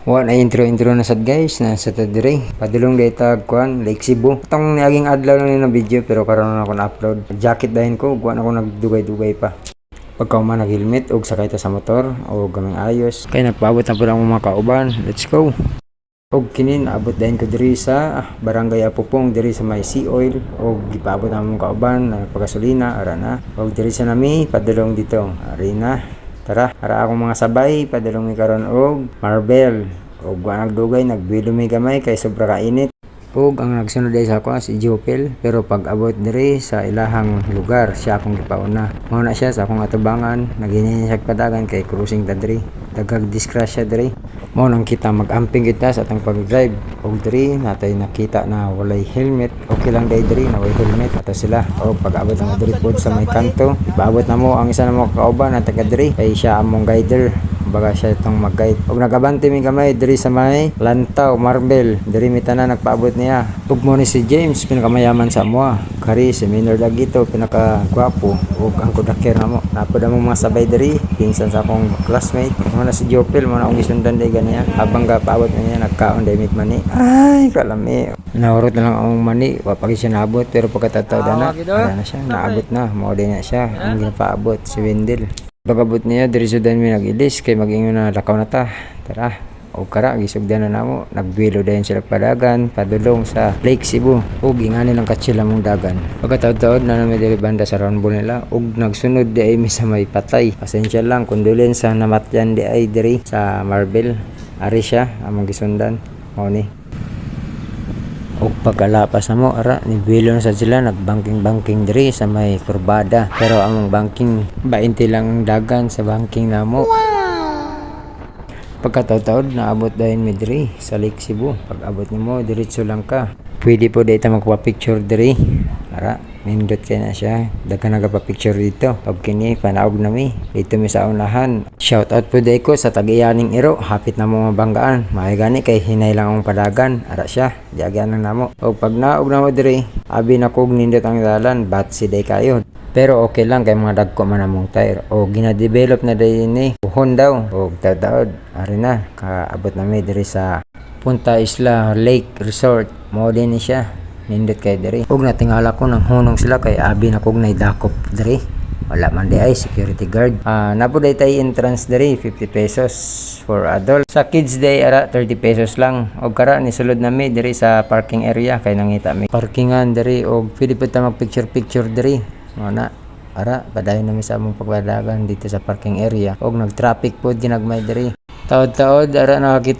Wa na intro na sad guys na sa dire padulong data kuan Lake Cebu. Tong naging adlaw lang ni na video pero karon na ako na-upload. Jacket dahin ko, guwan ako nagdugay-dugay pa. Pagka man nag-helmet og sakay ta sa motor o gaming ayos. Kay nagpaabot na pud ang mga kauban. Let's go. Og kinin abot dahin ko diri sa Barangay Apupong diri sa may sea oil og gipaabot ang mga kauban na pagasolina ara na. Og diri sa nami padulong dito. Ari na. Tara, para akong mga sabay, padulong mi karon og Marbel. Og nagdugay, nagbilom mi gamay kay sobra kainit. Og ang nagsunod ay sa ako si Jopel, pero pag abot diri sa ilahang lugar, siya akong gipauna. Mao na siya sa akong atubangan, naginhinsag padagan kay cruising ta diri. Dagag disgrasya diri. Mao nang kita mag-amping kita sa atong pag-drive. Og diri natay nakita na walay helmet. Okay lang day diri na walay helmet ato sila. Og pag-abot na diri pod sa may kanto, ipaabot na mo ang isa na mo kauban na taga diri kay siya among guider. Baga siya itong mag-guide. Og nagabante mi gamay diri sa may Lantaw, Marbel. Diri mi tanan nagpaabot niya. Ug mo ni si James pinakamayaman sa amoa. Kari si Minor Dagito pinakagwapo. Og ang kudakir na mo. Napod ang mga sabay diri. Pinsan sa akong classmate. Mo na si Jopel mo na akong gisundan day ganiya. Habang paabot niya nagkaon day mit mani. Ay kalami. Naurot na lang ang mani. Wa pa siya naabot pero pagkatataw na na siya. Naabot na. Mao din na siya. Ang ginapaabot si Wendell. Pagabot niya diri sudan mi nag-ilis kay mag-ingon na lakaw na ta. Tara. O kara gisugdan na namo. Nagbilo dayon sila padagan padulong sa Lake Cebu. Ug ingani lang katsila mong dagan. Pagkataod-taod na namin diri banda sa round ball nila ug nagsunod di ay mi sa may patay. Pasensya lang condolence sa namatyan di ay diri sa Marbel. Ari siya among gisundan. Mao ni. Og pagkalapas na mo ara nibilo na sa sila nagbangking diri sa may kurbada pero among banking 20 lang ang dagan sa banking namo. Pagkataod-taod naabot dayon mi diri sa Lake Cebu. Pag abot nimo diretso lang ka. Pwede po dito magpa-picture diri. Ara, nindot kay na siya. Daghan nagapa-picture dito. Pag kini panaog na mi. Dito mi sa unahan. Shout out po day ko sa Tagayaning Iro. Hapit na mo mabanggaan. Maay gani kay hinay lang ang padagan. Ara siya. Diagyan lang namo. O pag naog na mo diri, abi na kog nindot ang dalan. Bat si day kayo. Pero okay lang kay mga dagko man among tire. O gina-develop na day ni. Puhon daw. O tataod. Ari na. Kaabot na mi diri sa Punta Isla Lake Resort. Mao din ni siya. Nindot kay diri. Ug natingala ko nang hunong sila kay abi na kog naidakop diri. Wala man di ay security guard. Napo day tay entrance diri 50 pesos for adult. Sa kids day ara 30 pesos lang. Og kara ni sulod nami diri sa parking area kay nangita mi parkingan diri og pwede pa ta mag picture diri. Mao na. Ara padayon nami sa among pagpadagan dito sa parking area og nag-traffic pod ginagmay diri. Taod-taod ara nakakita